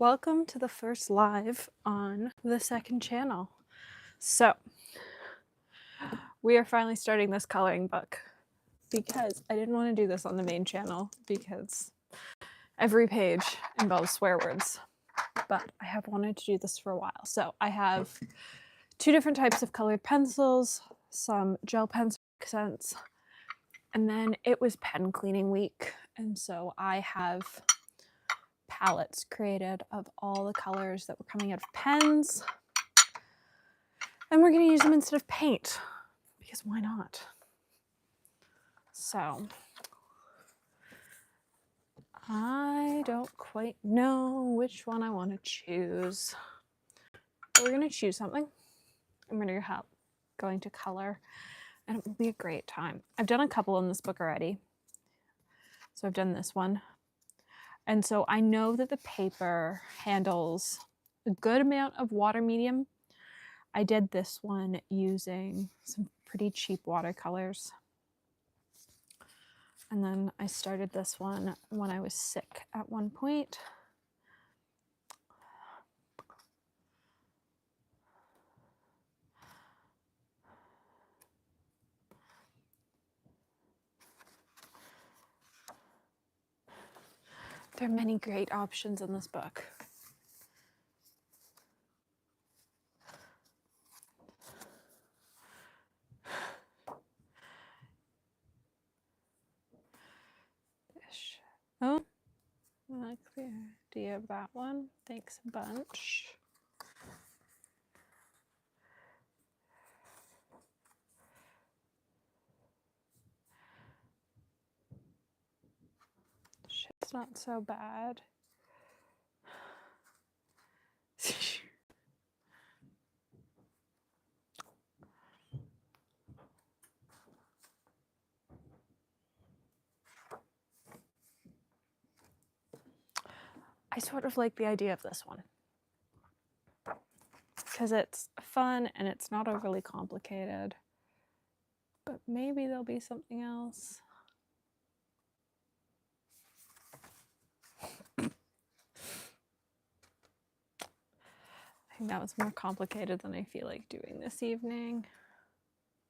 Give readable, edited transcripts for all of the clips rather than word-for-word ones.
Welcome to the first live on the second channel. So, we are finally starting this coloring book because I didn't want to do this on the main channel because every page involves swear words, but I have wanted to do this for a while. So, I have two different types of colored pencils, some gel pencil accents, and then it was pen cleaning week, and so I have palettes created of all the colors that were coming out of pens, and we're going to use them instead of paint because why not? So I don't quite know which one I want to choose, but we're going to choose something. I'm going to color, and it will be a great time. I've done a couple in this book already, so I've done this one. And so I know that the paper handles a good amount of water medium. I did this one using some pretty cheap watercolors. And then I started this one when I was sick at one point. There are many great options in this book. Oh, not clear. Do you have that one? Thanks a bunch. Shit's not so bad. I sort of like the idea of this one because it's fun and it's not overly complicated, but maybe there'll be something else. I think that was more complicated than I feel like doing this evening.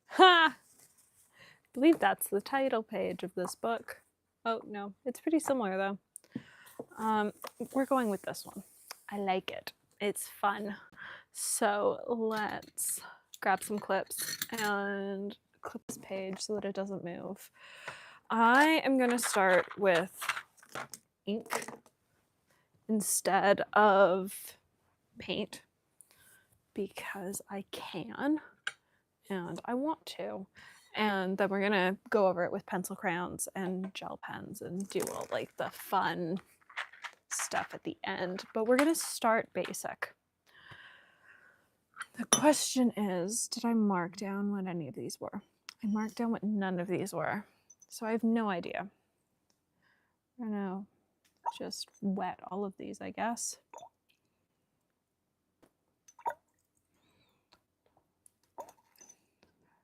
Ha! I believe that's the title page of this book. Oh no, it's pretty similar though. We're going with this one. I like it. It's fun. So let's grab some clips and clip this page so that it doesn't move. I am going to start with ink instead of paint because I can and I want to. And then we're going to go over it with pencil crayons and gel pens and do all like the fun stuff at the end, but we're going to start basic. The question is, did I mark down what any of these were? I marked down what none of these were, so I have no idea. I'm gonna just wet all of these, I guess.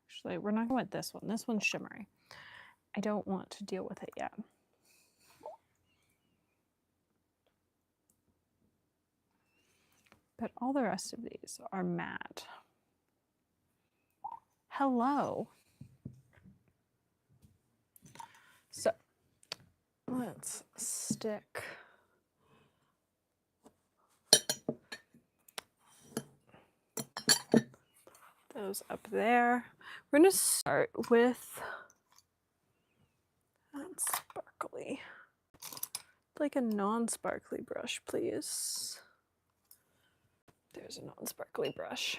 Actually, we're not going with this one. This one's shimmery. I don't want to deal with it yet. But all the rest of these are matte. Hello. So let's stick those up there. We're going to start with that sparkly, like a non-sparkly brush, please. There's a non-sparkly brush.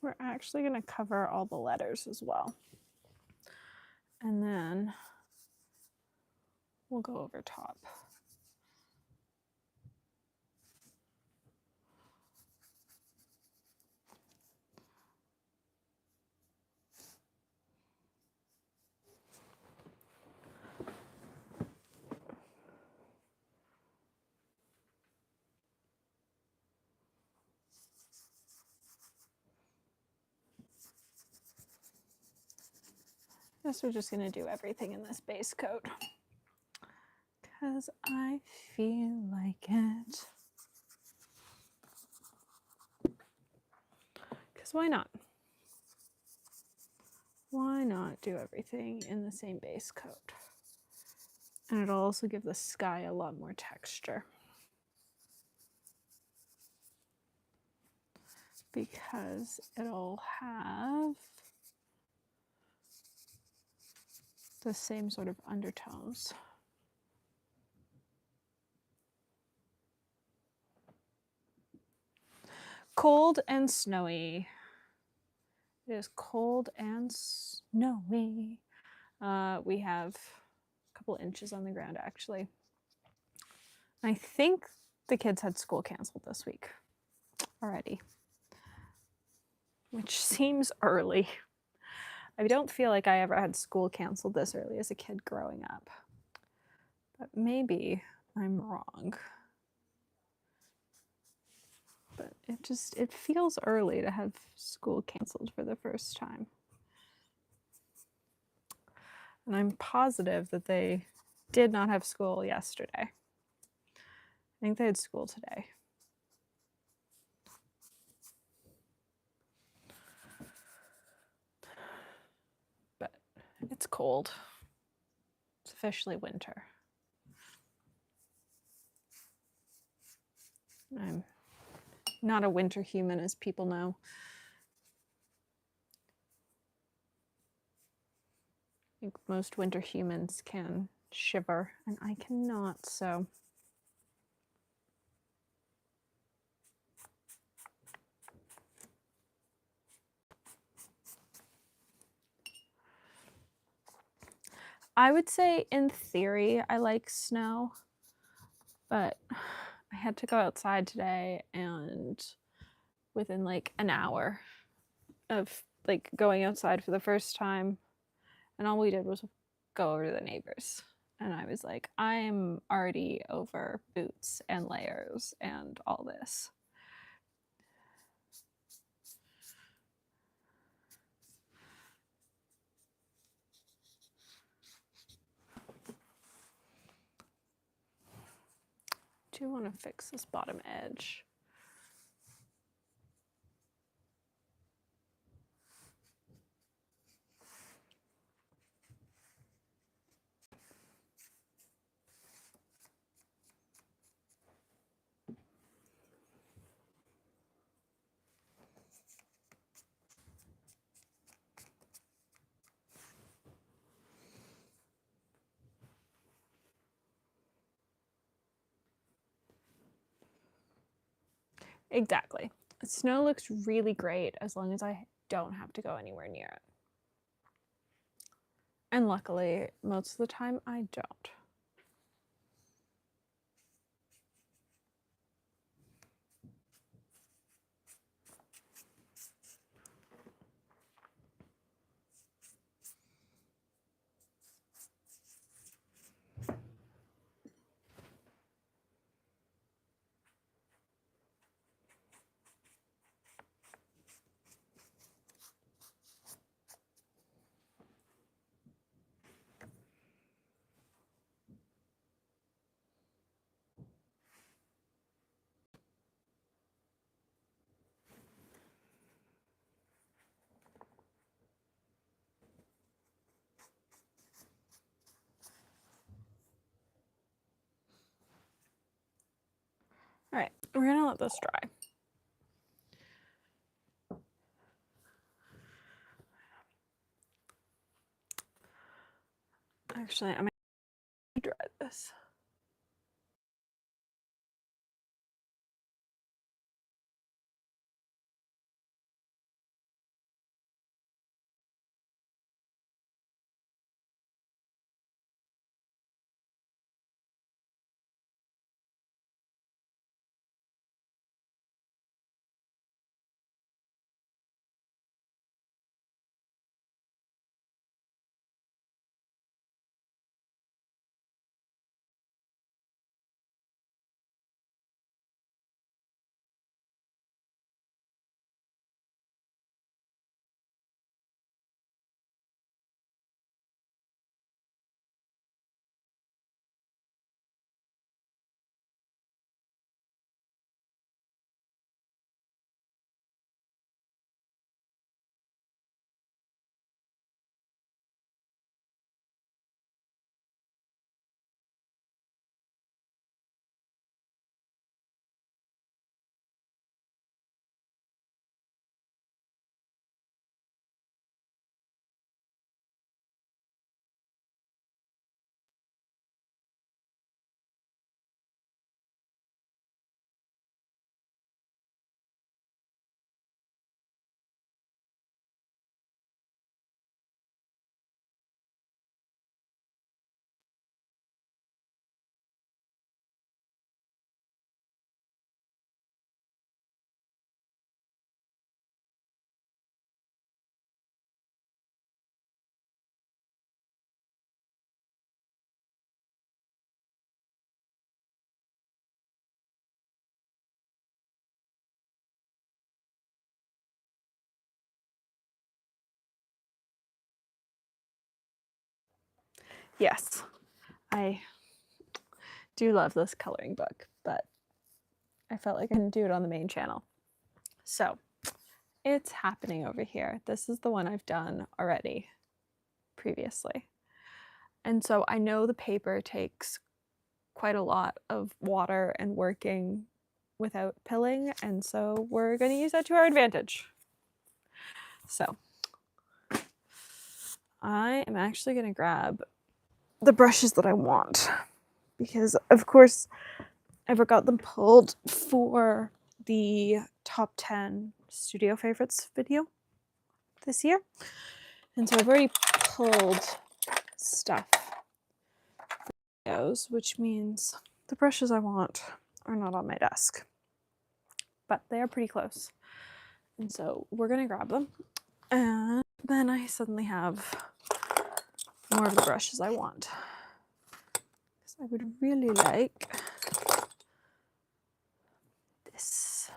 we're actually going to cover all the letters as well. And then we'll go over top. Guess we're just going to do everything in this base coat because I feel like it. Because why not? Why not do everything in the same base coat? And it'll also give the sky a lot more texture. Because it'll have the same sort of undertones. Cold and snowy. It is cold and snowy. We have a couple inches on the ground, actually. I think the kids had school canceled this week already, which seems early. I don't feel like I ever had school canceled this early as a kid growing up, but maybe I'm wrong. But it feels early to have school canceled for the first time. And I'm positive that they did not have school yesterday. I think they had school today. But it's cold. It's officially winter. I'm not a winter human, as people know. I think most winter humans can shiver, and I cannot, so. I would say in theory I like snow, but I had to go outside today, and within like an hour of like going outside for the first time, and all we did was go over to the neighbors. And I was like, I'm already over boots and layers and all this. Do you want to fix this bottom edge? Exactly. Snow looks really great as long as I don't have to go anywhere near it. And luckily, most of the time I don't. All right, we're gonna let this dry. Actually, I might dry this. yes, I do love this coloring book, but I felt like I couldn't do it on the main channel. So it's happening over here. This is the one I've done already previously. And so I know the paper takes quite a lot of water and working without pilling, and so we're going to use that to our advantage. So I am actually going to grab the brushes that I want, because of course I forgot them pulled for the top 10 studio favorites video this year. And so I've already pulled stuff for those, which means the brushes I want are not on my desk, but they are pretty close. And so we're gonna grab them. And then I suddenly have more of the brushes I want. So I would really like this.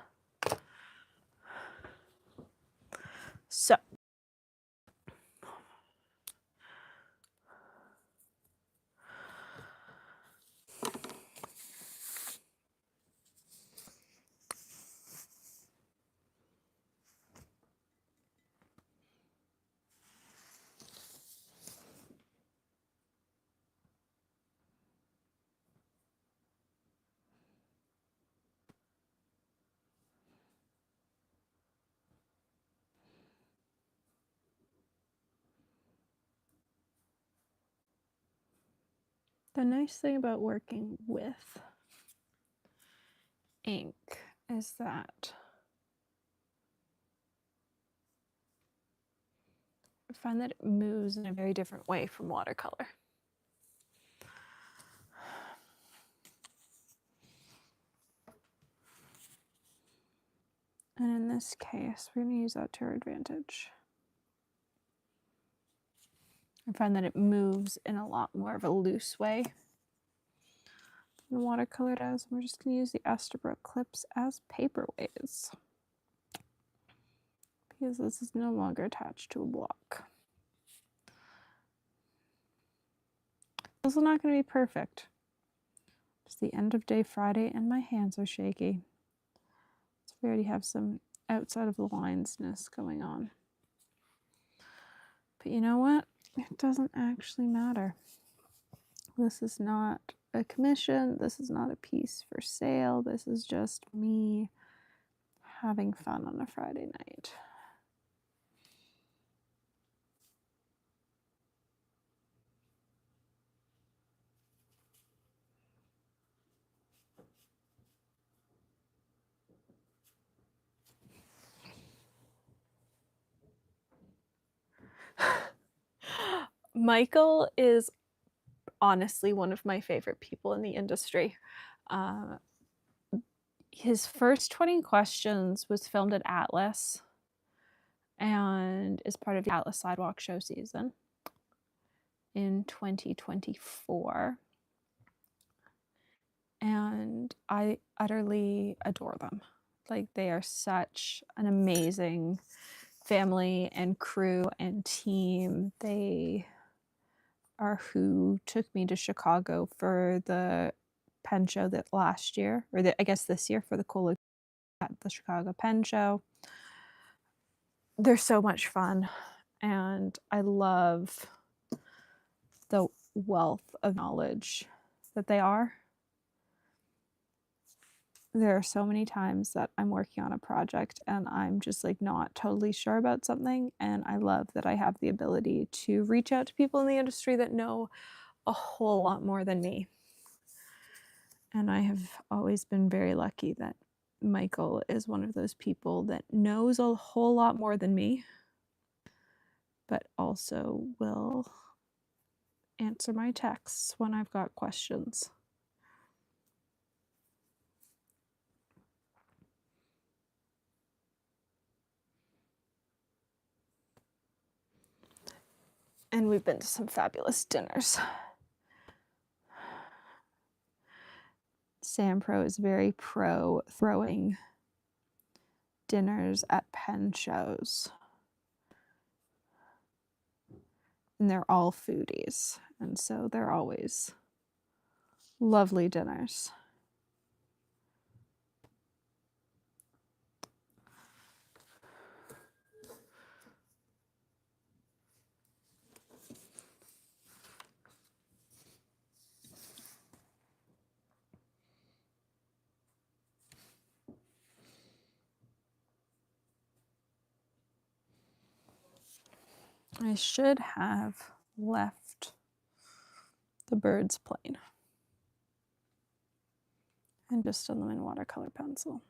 So the nice thing about working with ink is that I find that it moves in a very different way from watercolor. And in this case, we're going to use that to our advantage. I find that it moves in a lot more of a loose way than watercolor does. We're just going to use the Esterbrook clips as paperweights, because this is no longer attached to a block. This is not going to be perfect. It's the end of day Friday and my hands are shaky. So we already have some outside of the linesness going on. But you know what? It doesn't actually matter. This is not a commission. This is not a piece for sale. This is just me having fun on a Friday night. Michael is honestly one of my favorite people in the industry. His first 20 questions was filmed at Atlas and is part of the Atlas Sidewalk show season in 2024. And I utterly adore them. Like, they are such an amazing family and crew and team. They are who took me to Chicago for the pen show that last year, or I guess this year, for the Cola at the Chicago Pen Show. They're so much fun, and I love the wealth of knowledge that they are. There are so many times that I'm working on a project and I'm just like not totally sure about something, and I love that I have the ability to reach out to people in the industry that know a whole lot more than me. And I have always been very lucky that Michael is one of those people that knows a whole lot more than me, but also will answer my texts when I've got questions. And we've been to some fabulous dinners. Sam Pro is very pro throwing dinners at pen shows. and they're all foodies, and so they're always lovely dinners. I should have left the birds plain and just done them in watercolor pencil.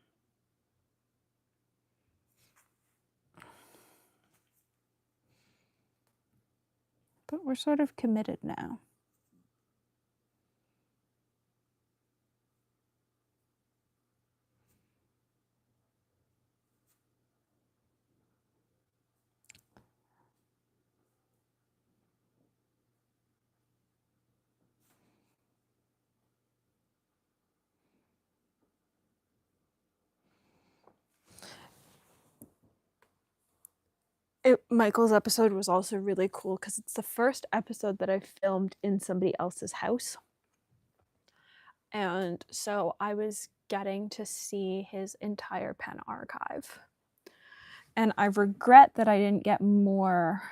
But we're sort of committed now. Michael's episode was also really cool because it's the first episode that I filmed in somebody else's house. And so I was getting to see his entire pen archive. And I regret that I didn't get more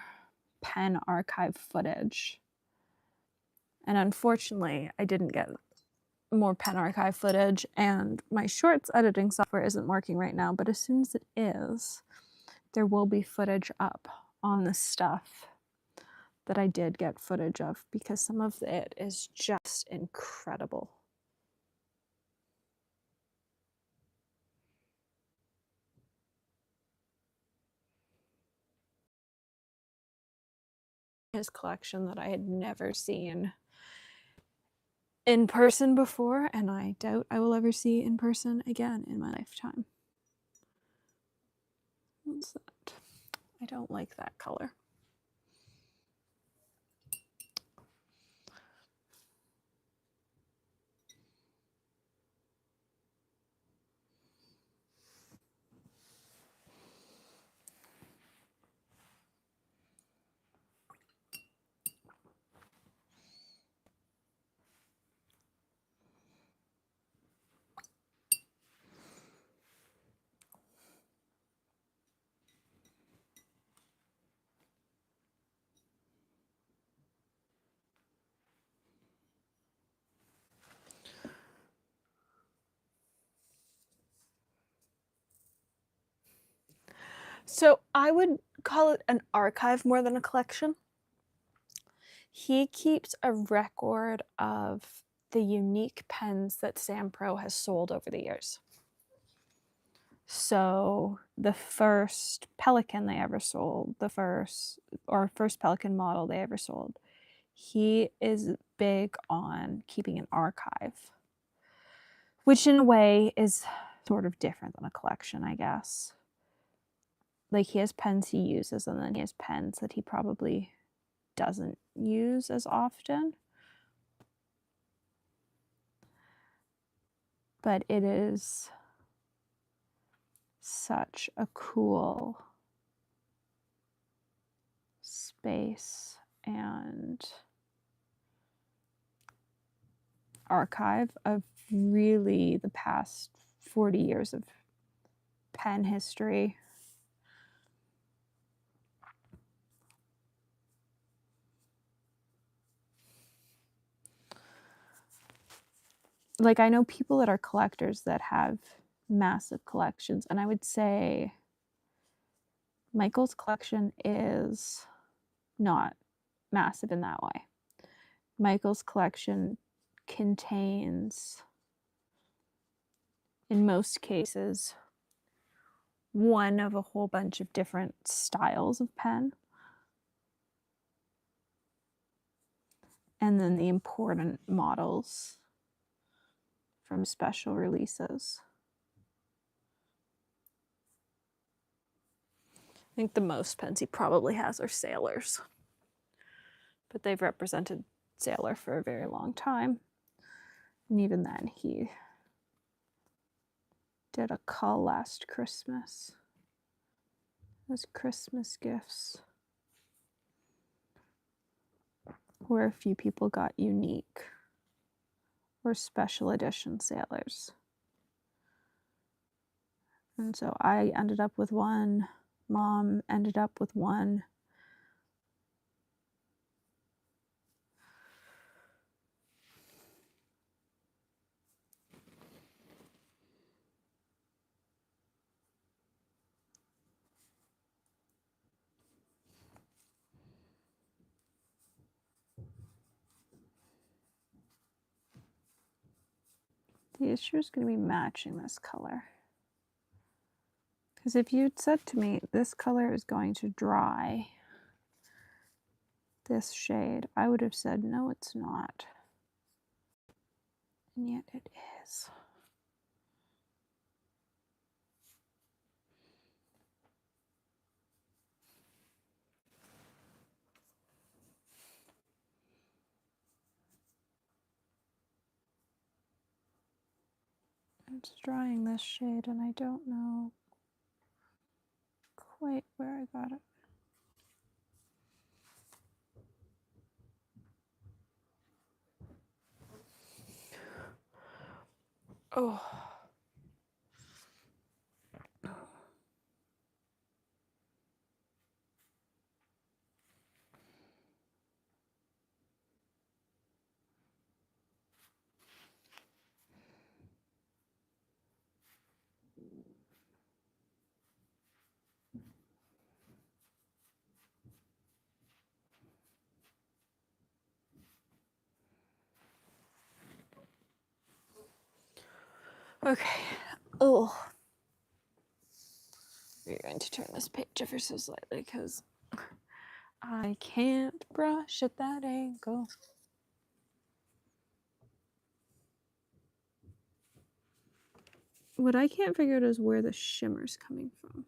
pen archive footage. And unfortunately, I didn't get more pen archive footage, and my shorts editing software isn't working right now, but as soon as it is, there will be footage up on the stuff that I did get footage of, because some of it is just incredible. His collection that I had never seen in person before, and I doubt I will ever see in person again in my lifetime. What's that? I don't like that color. So I would call it an archive more than a collection. He keeps a record of the unique pens that Sampro has sold over the years. So the first Pelican they ever sold, the first Pelican model they ever sold, he is big on keeping an archive, which in a way is sort of different than a collection, I guess. Like, he has pens he uses, and then he has pens that he probably doesn't use as often. But it is such a cool space and archive of really the past 40 years of pen history. Like, I know people that are collectors that have massive collections, and I would say Michael's collection is not massive in that way. Michael's collection contains, in most cases, one of a whole bunch of different styles of pen. And then the important models from special releases. I think the most pens he probably has are Sailors. But they've represented Sailor for a very long time. And even then, he did a call last Christmas as Christmas gifts. where a few people got unique or special edition sailors. And so I ended up with one, Mom ended up with one. The issue is going to be matching this color. Because if you'd said to me, this color is going to dry, this shade, I would have said, no, it's not. And yet it is. It's drying this shade and I don't know quite where I got it. Oh. Okay. Oh. We're going to turn this page ever so slightly because I can't brush at that angle. What I can't figure out is where the shimmer's coming from.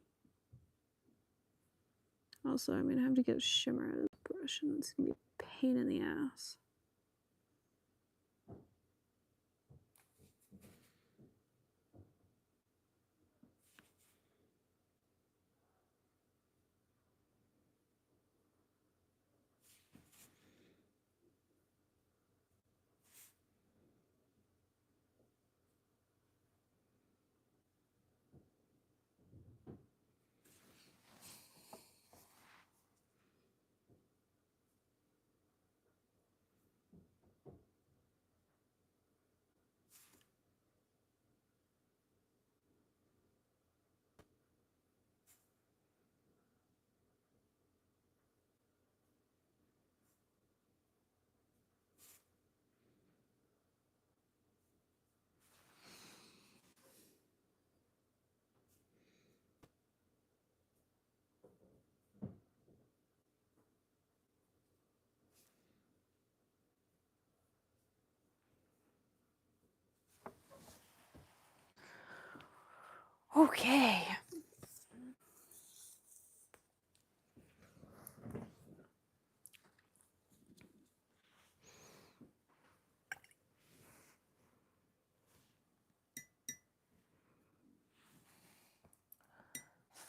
Also, I'm going to have to get shimmer out of the brush and it's going to be a pain in the ass. Okay.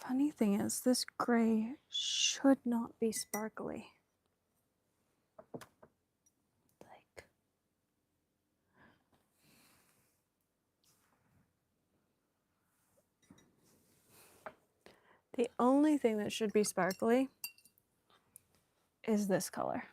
Funny thing is, this gray should not be sparkly. Like, the only thing that should be sparkly is this color.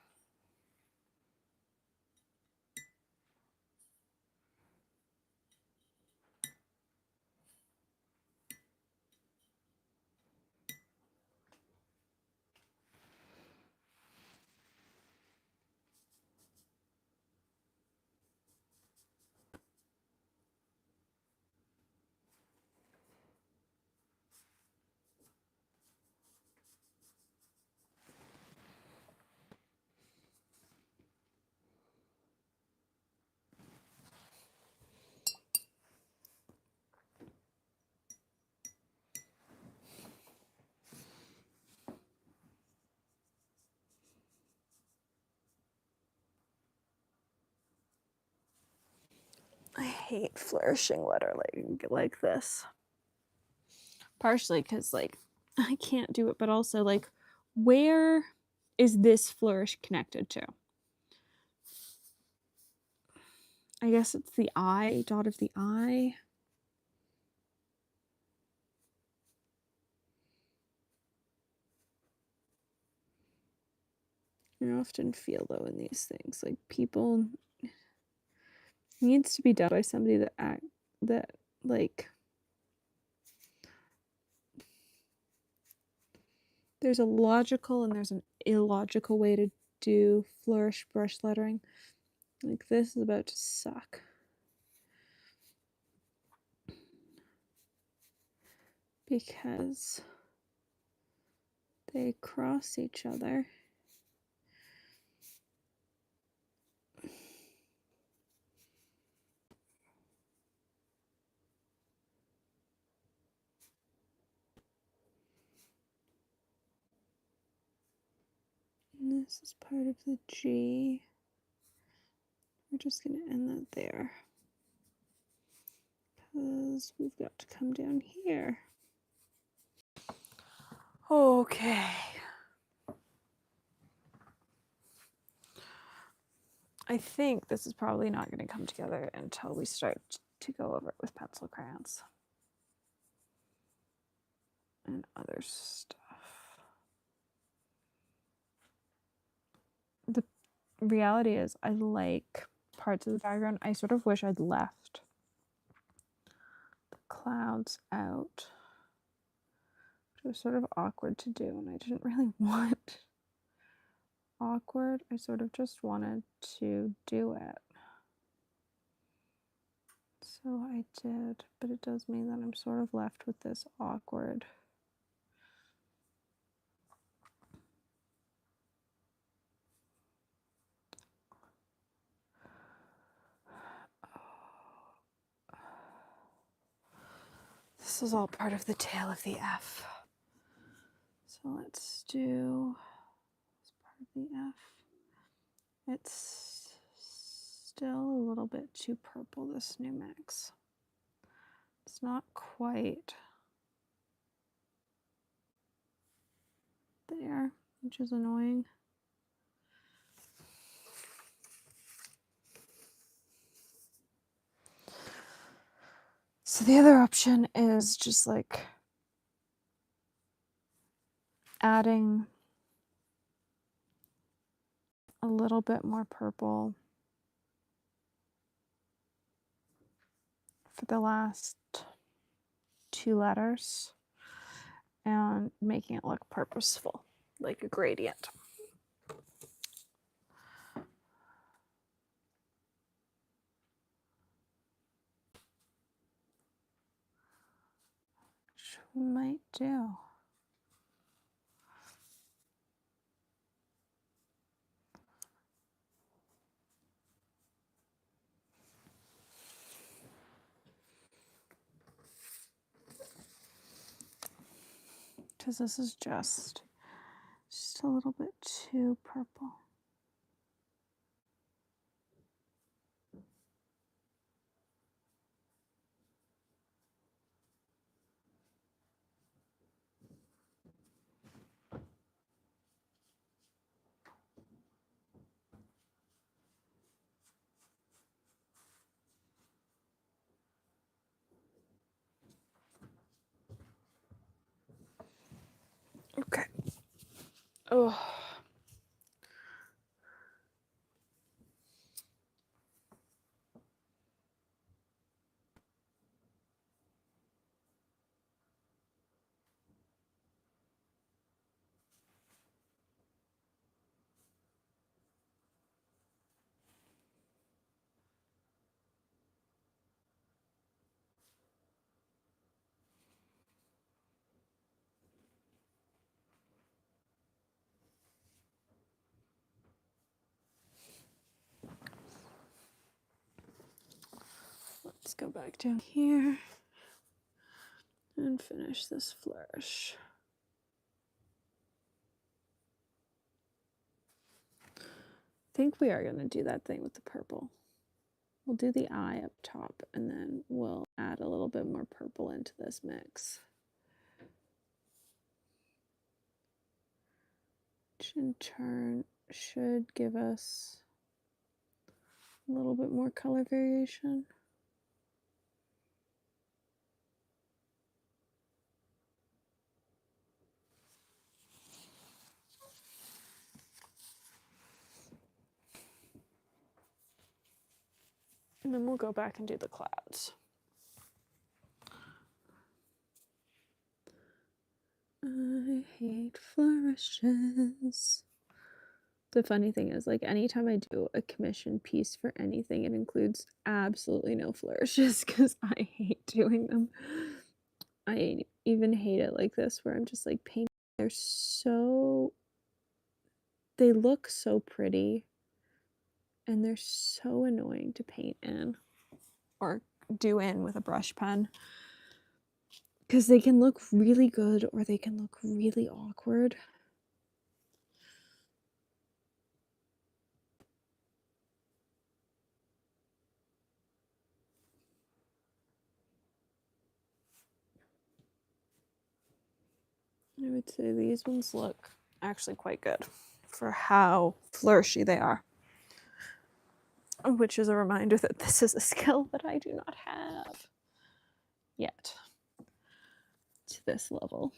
I hate flourishing lettering like this. Partially because, like, I can't do it, but also, like, where is this flourish connected to? I guess it's the eye, dot of the eye. I often feel though in these things, like people needs to be done by somebody that like there's a logical and there's an illogical way to do flourish brush lettering. Like this is about to suck. Because they cross each other. And this is part of the G. We're just going to end that there. Because we've got to come down here. Okay. I think this is probably not going to come together until we start to go over it with pencil crayons. And other stuff. The reality is I like parts of the background. I sort of wish I'd left the clouds out. It was sort of awkward to do, and I didn't really want awkward. I sort of just wanted to do it. So I did, but it does mean that I'm sort of left with this awkward. This is all part of the tail of the F. So let's do this part of the F. It's still a little bit too purple, this new mix. It's not quite there, which is annoying. So the other option is just like adding a little bit more purple for the last two letters and making it look purposeful, like a gradient. Which we might do. Because this is just a little bit too purple. Okay. Oh. Let's go back down here and finish this flourish. I think we are going to do that thing with the purple. We'll do the eye up top and then we'll add a little bit more purple into this mix. Which in turn should give us A little bit more color variation. And then we'll go back and do the clouds. I hate flourishes. The funny thing is, like, anytime I do a commission piece for anything, it includes absolutely no flourishes because I hate doing them. I even hate it like this, where I'm just like painting. They look so pretty, and they're so annoying to paint in or do in with a brush pen, because they can look really good or they can look really awkward. I would say these ones look actually quite good for how flourishy they are. Which is a reminder that this is a skill that I do not have yet to this level.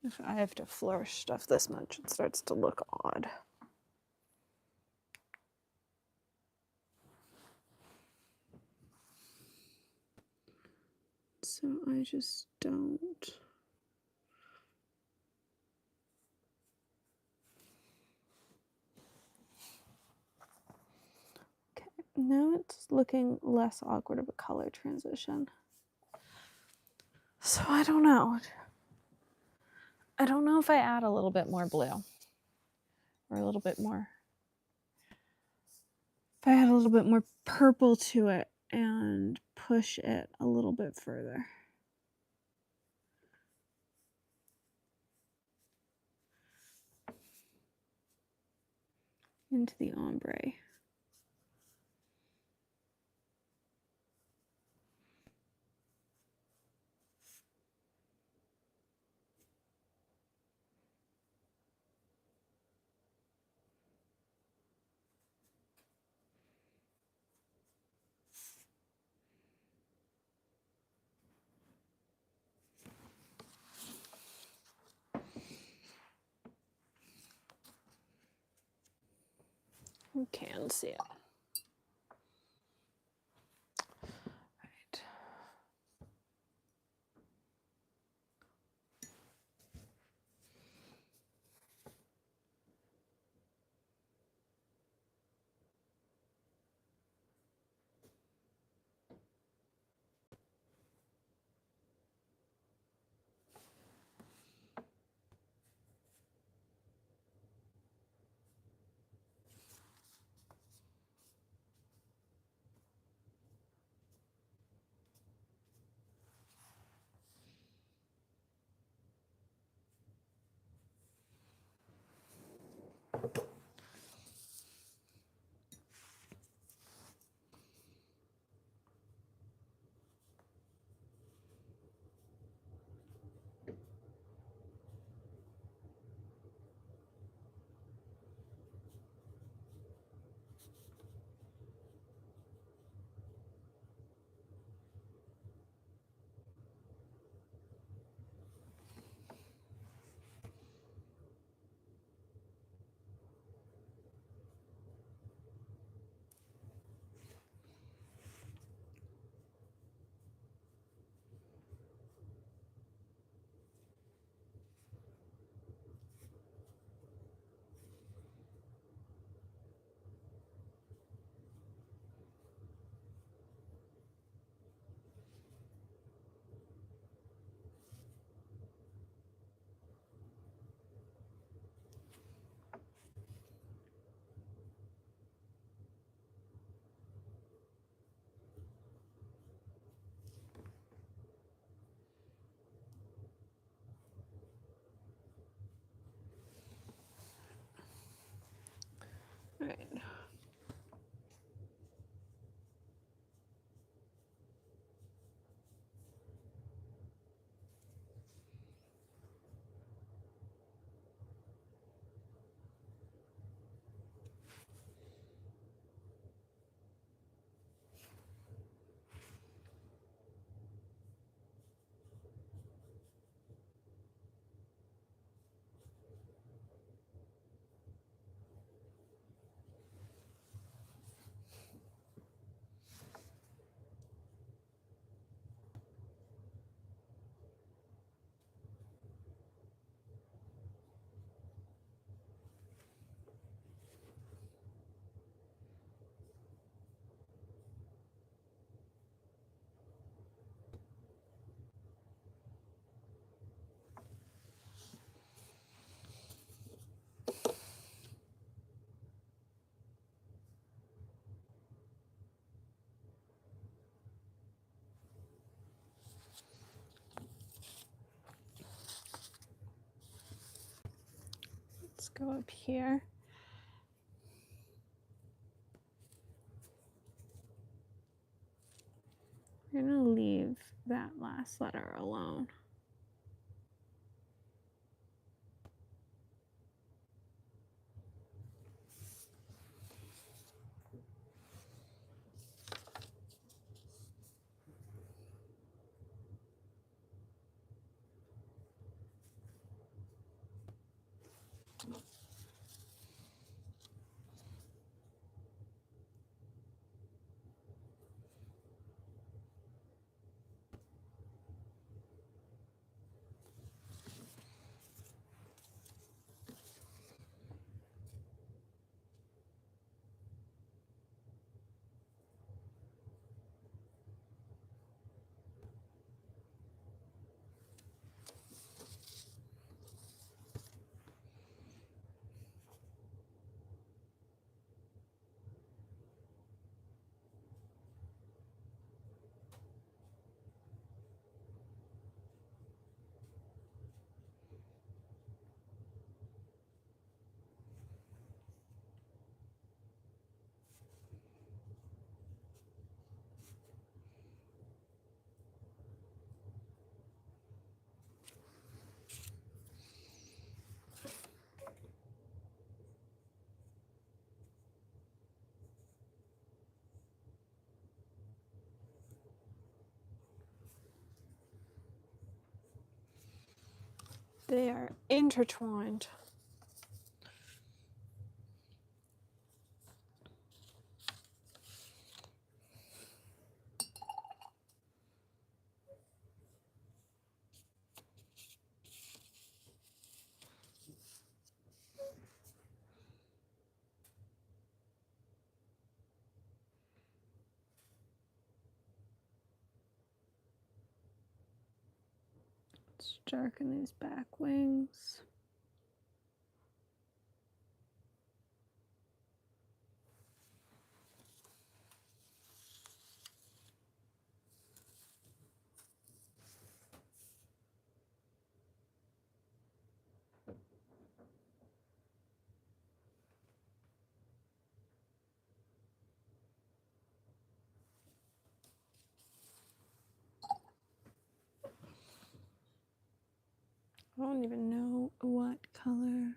If I have to flourish stuff this much, it starts to look odd. So I just don't. Okay, now it's looking less awkward of a color transition. So I don't know. I don't know if I add a little bit more blue or a little bit more. If I add a little bit more purple to it and push it a little bit further. Into the ombre. You can see it. Right. just go up here. I'm gonna leave that last letter alone. They are intertwined. Let's darken these back wings. I don't even know what color.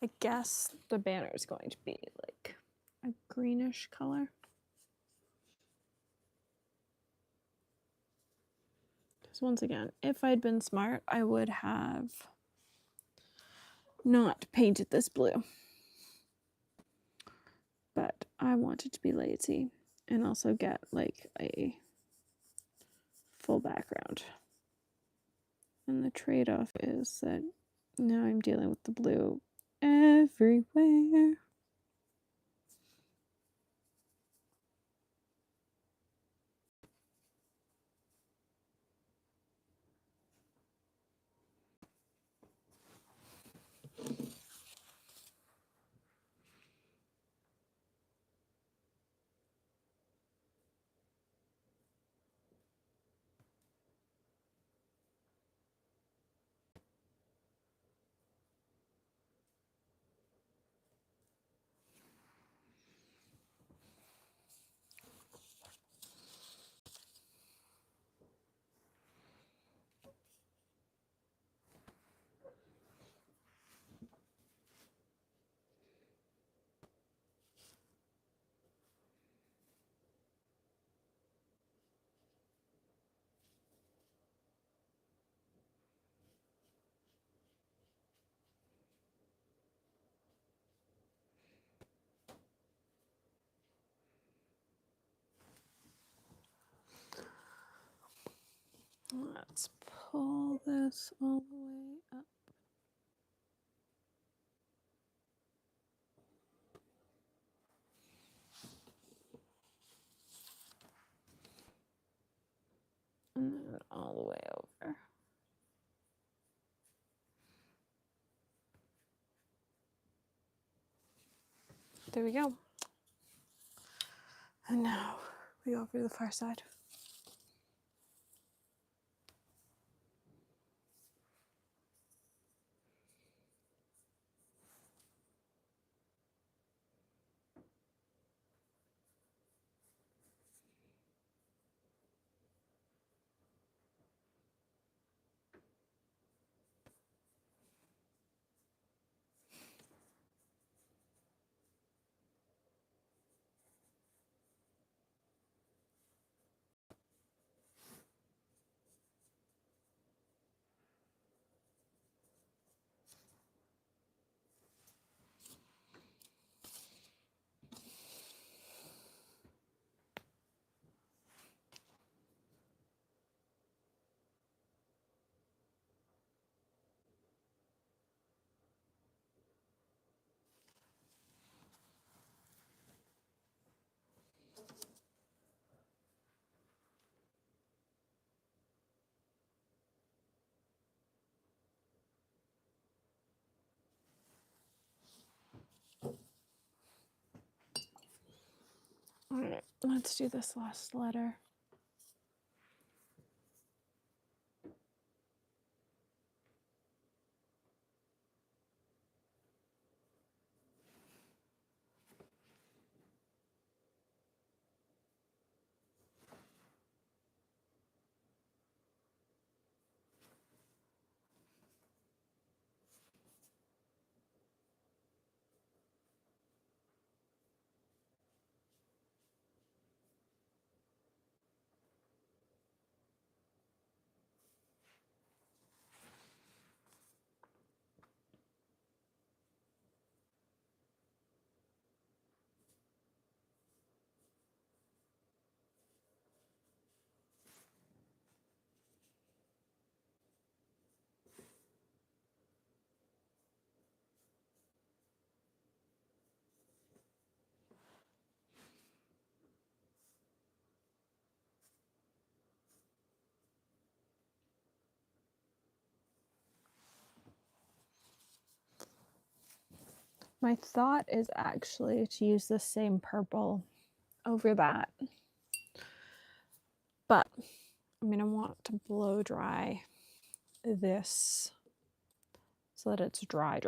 I guess the banner is going to be like a greenish color. Because once again, if I'd been smart, I would have not painted this blue. But I wanted to be lazy and also get like a full background. And the trade-off is that now I'm dealing with the blue everywhere. Let's pull this all the way up. And then all the way over. There we go. And now we go over to the far side. All right, let's do this last letter. My thought is actually to use the same purple over that, but I'm going to want to blow dry this so that it's dry.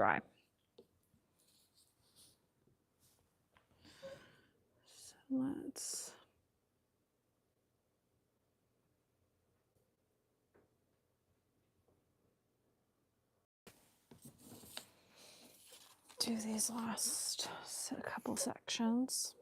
So let's do these last couple sections.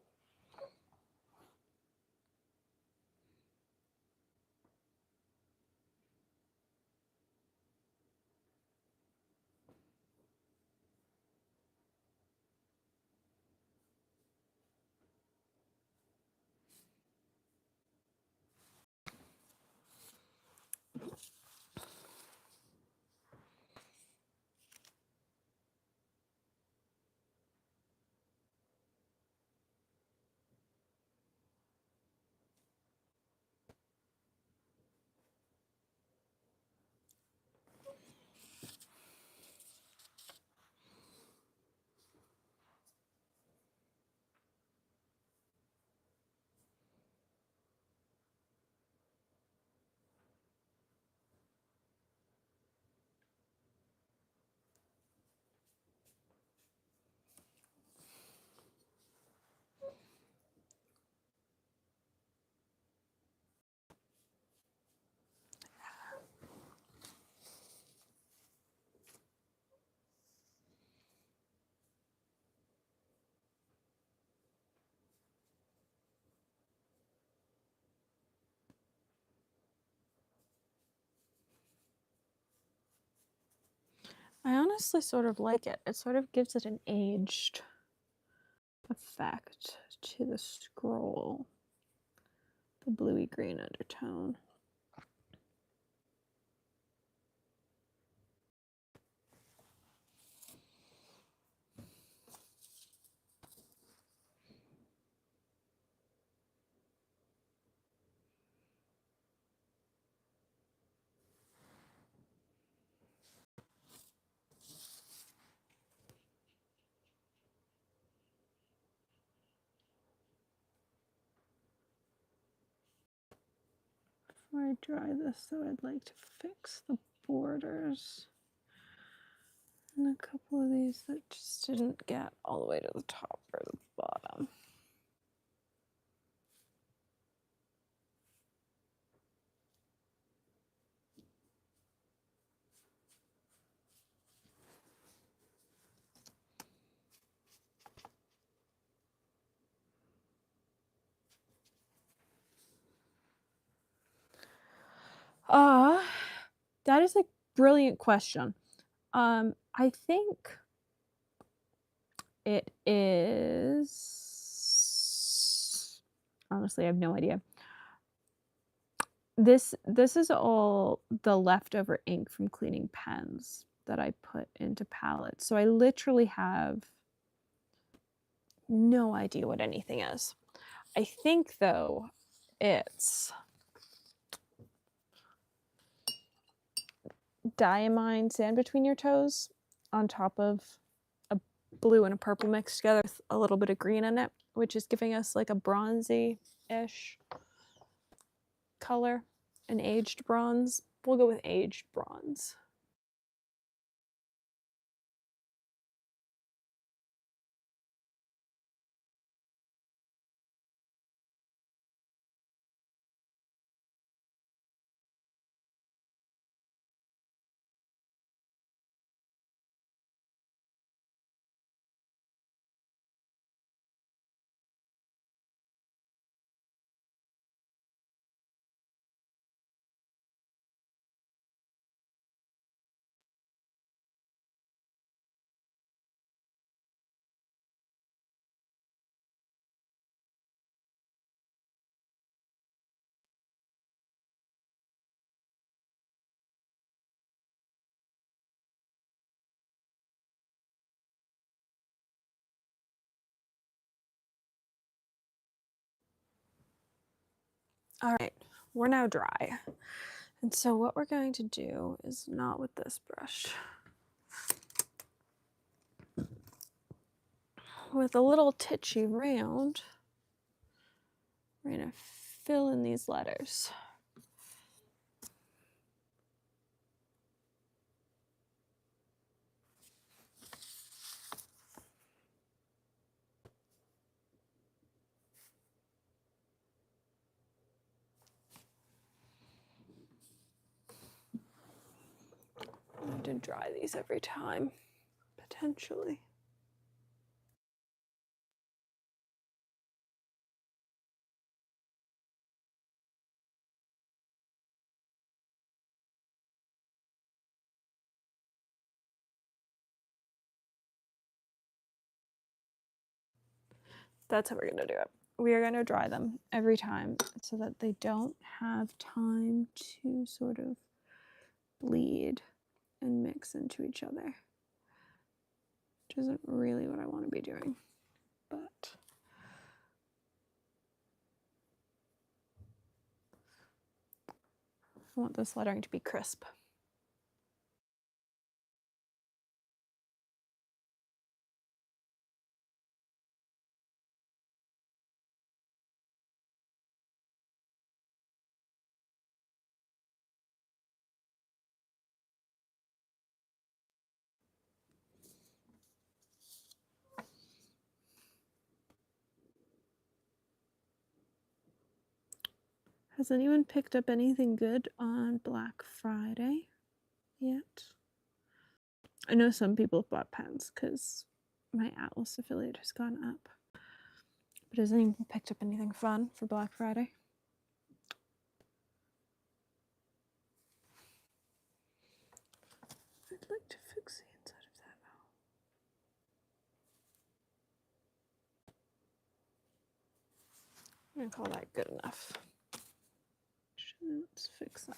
I honestly sort of like it. It sort of gives it an aged effect to the scroll, the bluey green undertone. Before I dry this, though, I'd like to fix the borders. And a couple of these that just didn't get all the way to the top or the bottom. That is a brilliant question. I think it is, honestly, I have no idea. This is all the leftover ink from cleaning pens that I put into palettes. So I literally have no idea what anything is. I think, though, it's diamine sand between your toes on top of a blue and a purple mixed together with a little bit of green in it, which is giving us like a bronzy-ish color, an aged bronze. We'll go with aged bronze. All right, we're now dry. And so what we're going to do is not with this brush. With a little titchy round, we're going to fill in these letters. I have to dry these every time, potentially. That's how we're going to do it. We are going to dry them every time so that they don't have time to sort of bleed and mix into each other, which isn't really what I want to be doing, but I want this lettering to be crisp. Has anyone picked up anything good on Black Friday yet? I know some people have bought pens because my Atlas affiliate has gone up. But has anyone picked up anything fun for Black Friday? I'd like to fix the inside of that now. I'm gonna call that good enough. Let's fix that.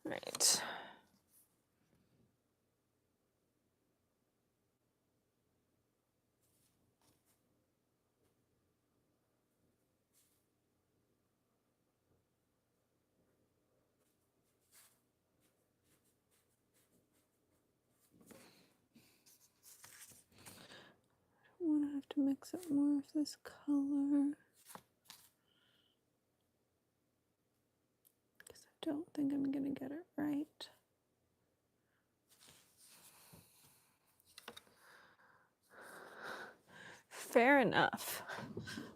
Right. to mix up more of this color. Because I don't think I'm going to get it right. Fair enough.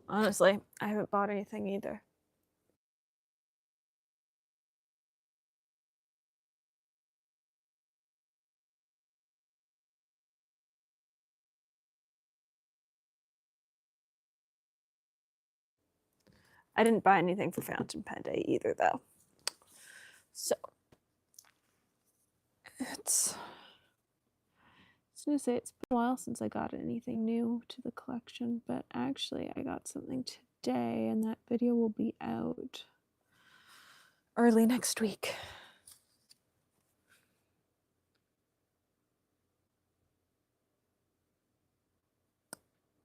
Honestly, I haven't bought anything either. I didn't buy anything for Fountain Pen Day either, though. So, I was going to say it's been a while since I got anything new to the collection, but actually I got something today, and that video will be out early next week.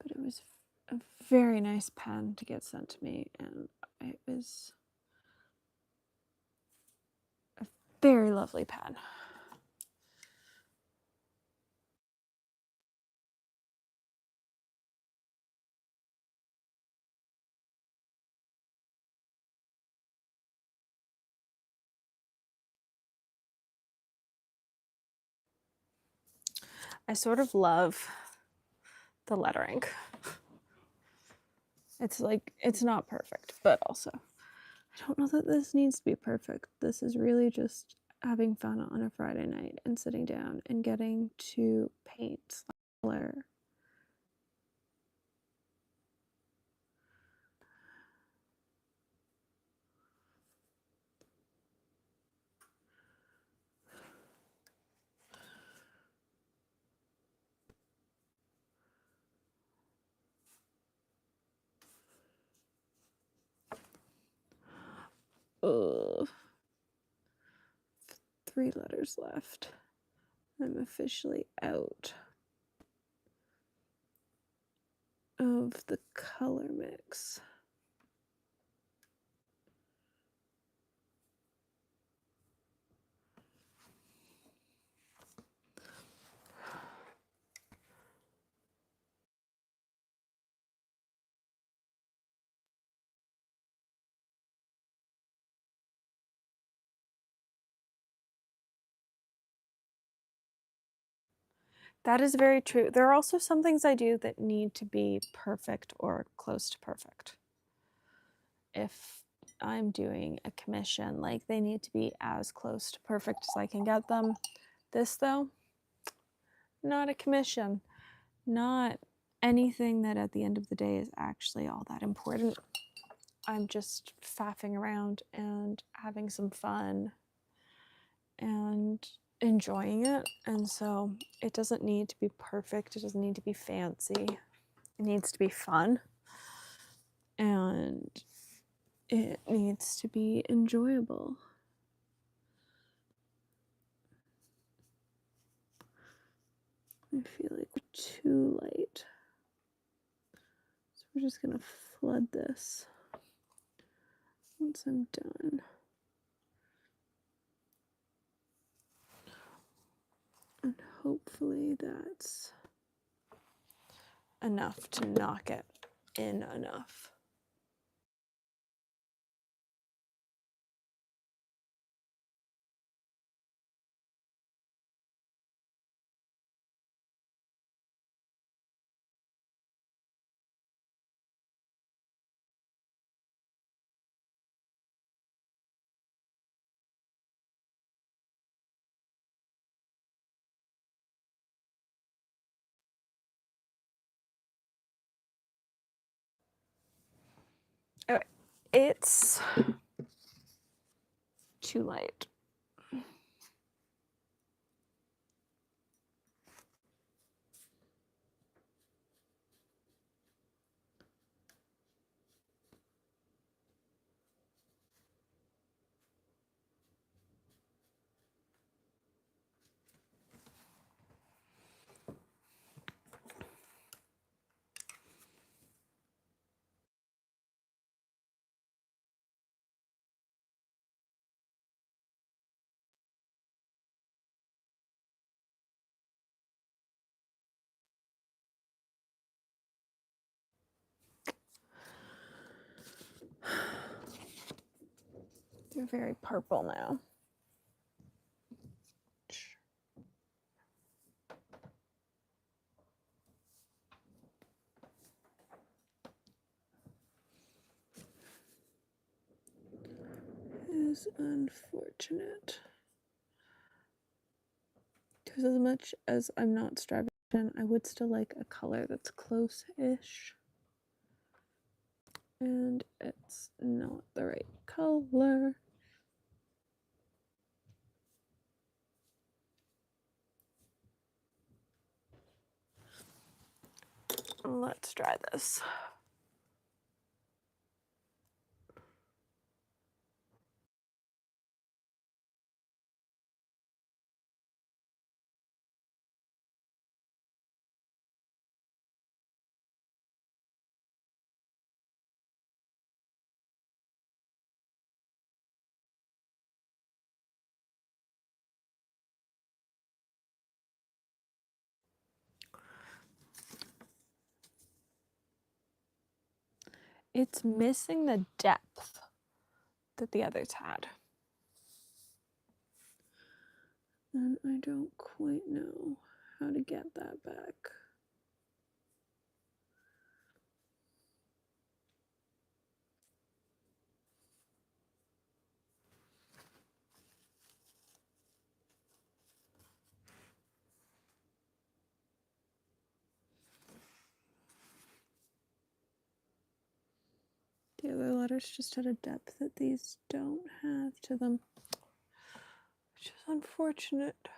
But it was a very nice pen to get sent to me, and it was a very lovely pen. I sort of love the lettering. It's like, it's not perfect, but also, I don't know that this needs to be perfect. This is really just having fun on a Friday night and sitting down and getting to paint color. Ugh. 3 letters left. I'm officially out of the color mix. That is very true. There are also some things I do that need to be perfect or close to perfect. If I'm doing a commission, like, they need to be as close to perfect as I can get them. This, though, not a commission, not anything that at the end of the day is actually all that important. I'm just faffing around and having some fun and enjoying it. And so it doesn't need to be perfect. It doesn't need to be fancy. It needs to be fun. And it needs to be enjoyable. I feel like we're too light. So we're just gonna flood this once I'm done. And hopefully that's enough to knock it in enough. Okay, it's too light. They're very purple now. Is unfortunate. Because as much as I'm not striving, I would still like a color that's close-ish. And it's not the right color. Let's try this. It's missing the depth that the others had. And I don't quite know how to get that back. The other letters just had a depth that these don't have to them, which is unfortunate.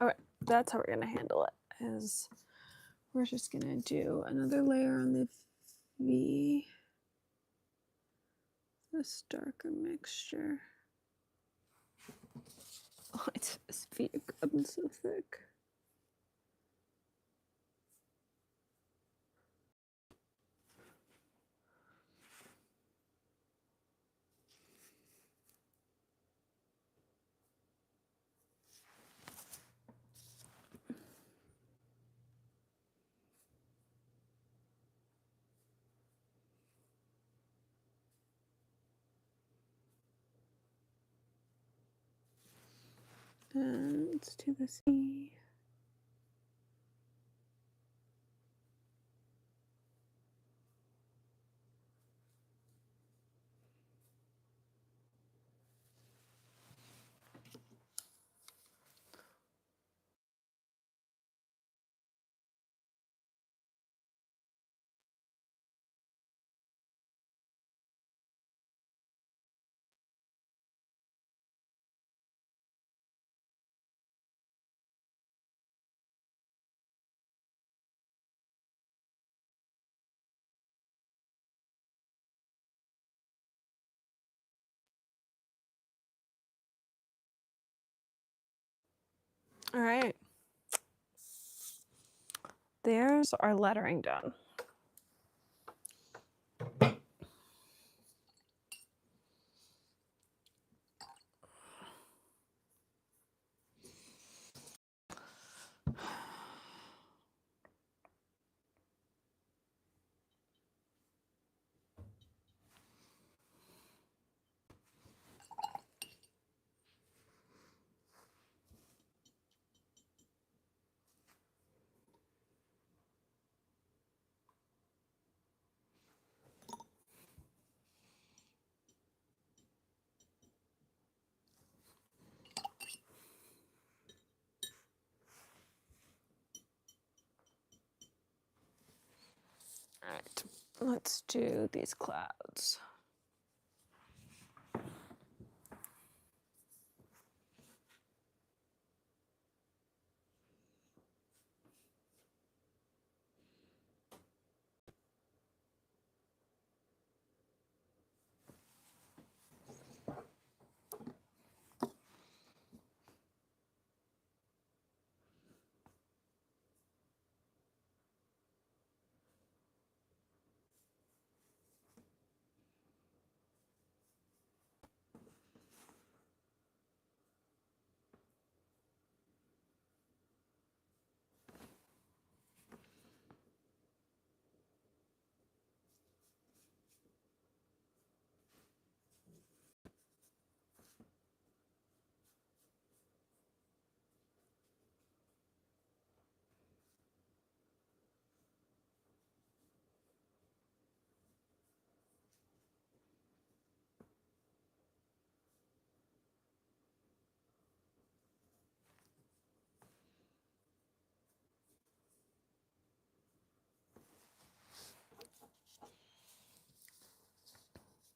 All right, that's how we're gonna handle it. Is we're just gonna do another layer on the V, this darker mixture. Oh, it's this V gotten so thick. And let's do this E. All right. There's our lettering done. right, let's do these clouds.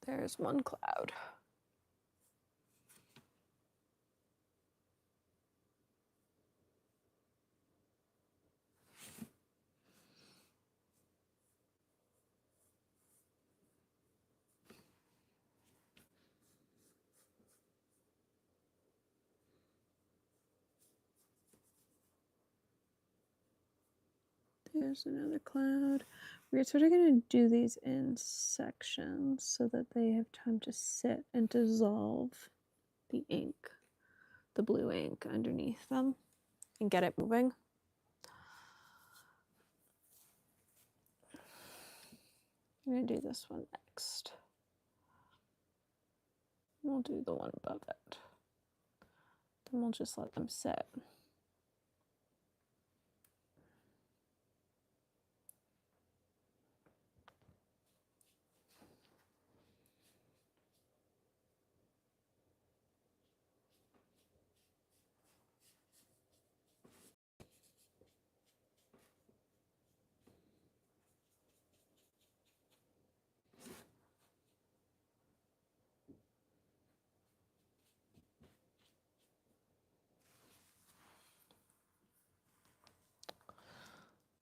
There's one cloud. There's another cloud. We're sort of going to do these in sections so that they have time to sit and dissolve the ink, the blue ink underneath them, and get it moving. I'm going to do this one next. We'll do the one above it. Then we'll just let them sit.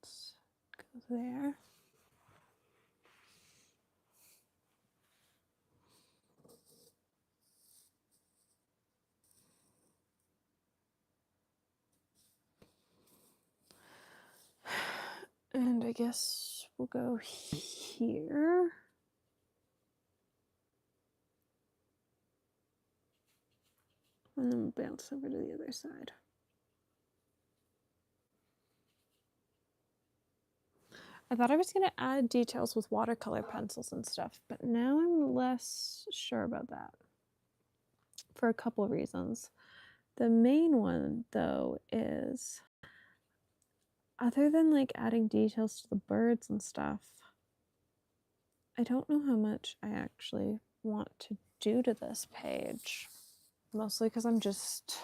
Let's go there. And I guess we'll go here. And then we'll bounce over to the other side. I thought I was going to add details with watercolor pencils and stuff, but now I'm less sure about that for a couple of reasons. The main one, though, is other than like adding details to the birds and stuff, I don't know how much I actually want to do to this page. Mostly because I'm just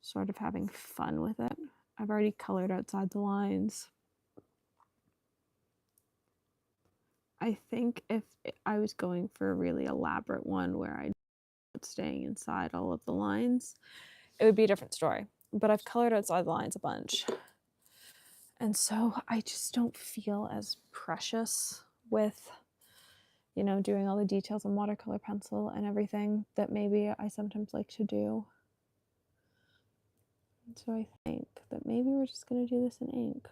sort of having fun with it. I've already colored outside the lines. I think if I was going for a really elaborate one where I staying inside all of the lines, it would be a different story. But I've colored outside the lines a bunch. And so I just don't feel as precious with, you know, doing all the details on watercolor pencil and everything that maybe I sometimes like to do. And so I think that maybe we're just going to do this in ink.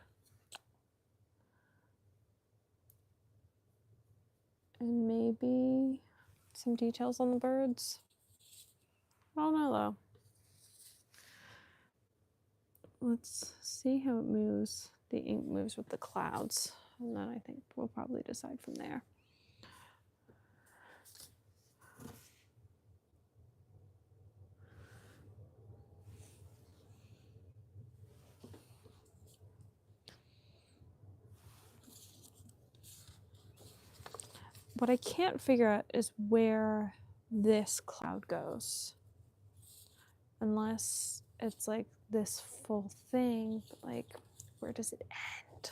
And maybe some details on the birds. I don't know though. Let's see how it moves. The ink moves with the clouds. And then I think we'll probably decide from there. What I can't figure out is where this cloud goes. Unless it's like this full thing, but like, where does it end?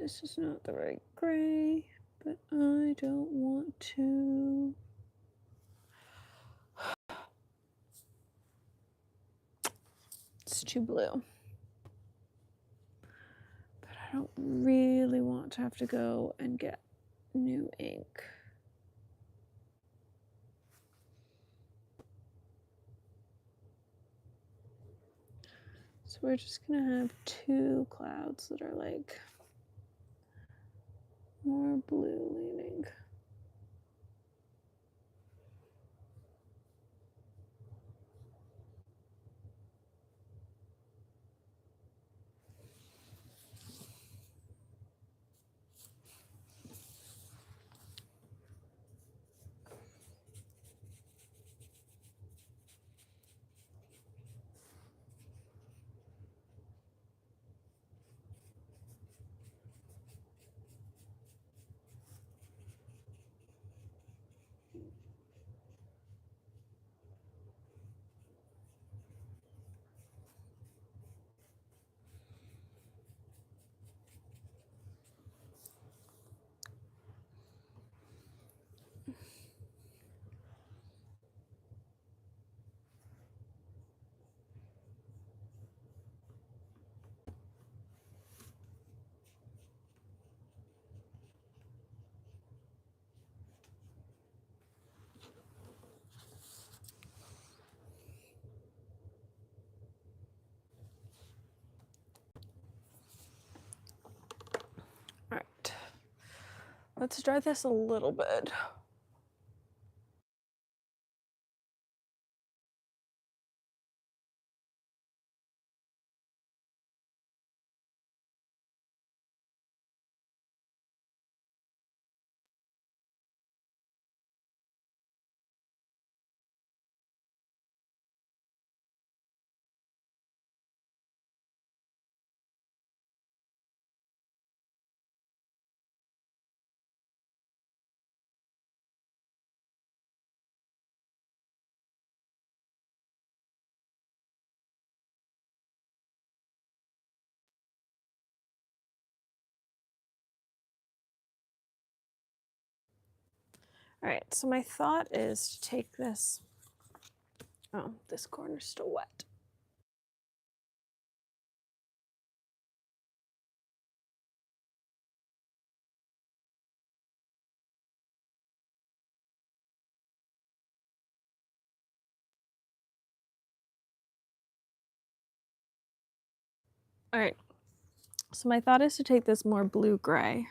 this is not the right gray, but I don't want to. It's too blue. But I don't really want to have to go and get new ink. So we're just gonna have two clouds that are like more blue leaning. All right, let's dry this a little bit. All right, so my thought is to take this. Oh, this corner's still wet. All right, so my thought is to take this more blue-gray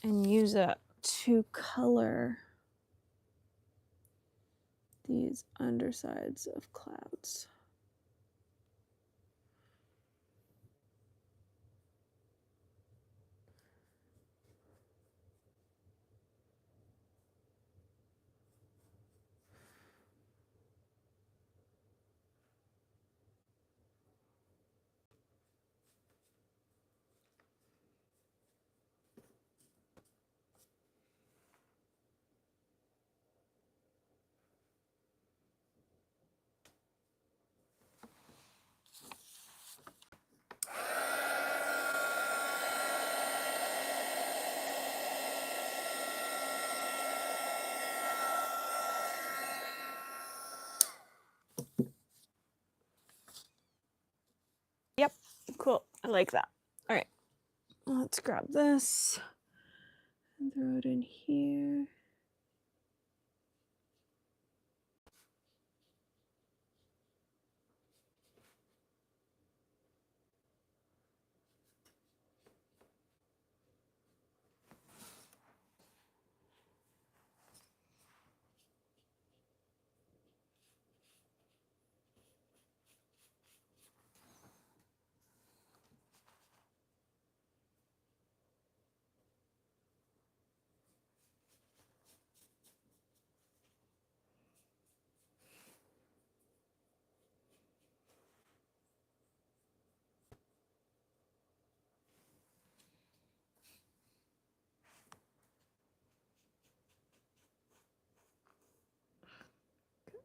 and use it to color these undersides of clouds. Yep, cool, I like that. All right, let's grab this and throw it in here.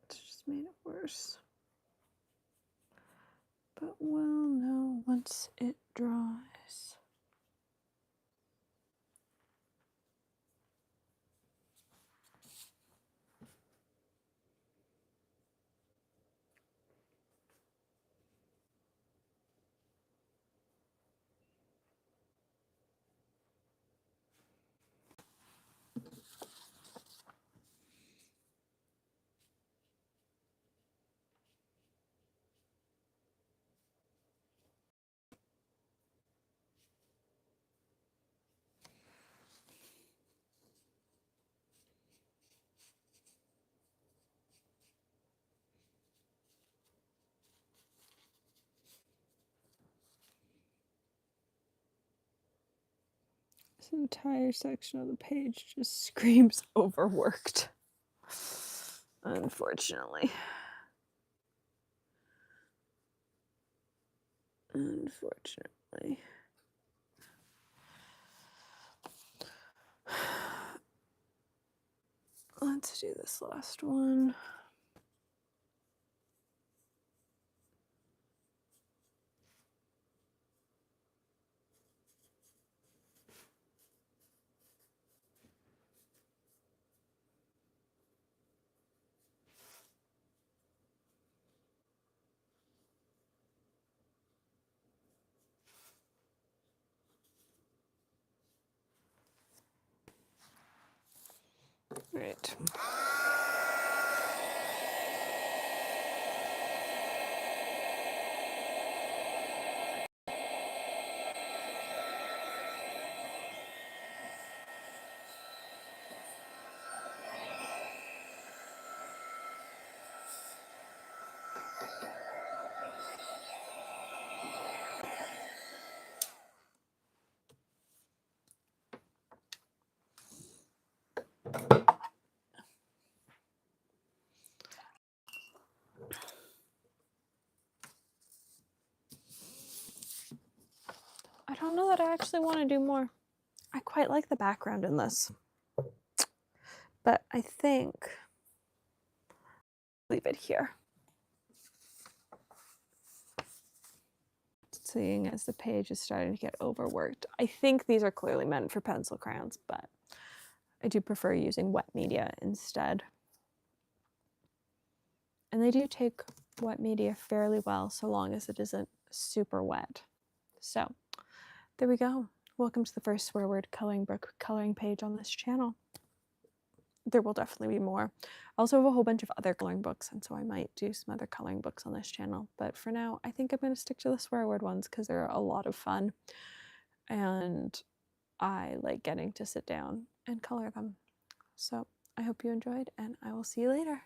It's just made it worse. But we'll know once it dries. This entire section of the page just screams overworked, unfortunately. Unfortunately. Let's do this last one. Right. I don't know that I actually want to do more. I quite like the background in this, but I think leave it here. Seeing as the page is starting to get overworked. I think these are clearly meant for pencil crayons, but I do prefer using wet media instead. And they do take wet media fairly well, so long as it isn't super wet. So there we go. Welcome to the first swear word coloring book coloring page on this channel. There will definitely be more. I also have a whole bunch of other coloring books, and so I might do some other coloring books on this channel. But for now, I think I'm going to stick to the swear word ones because they're a lot of fun. And I like getting to sit down and color them. So I hope you enjoyed, and I will see you later.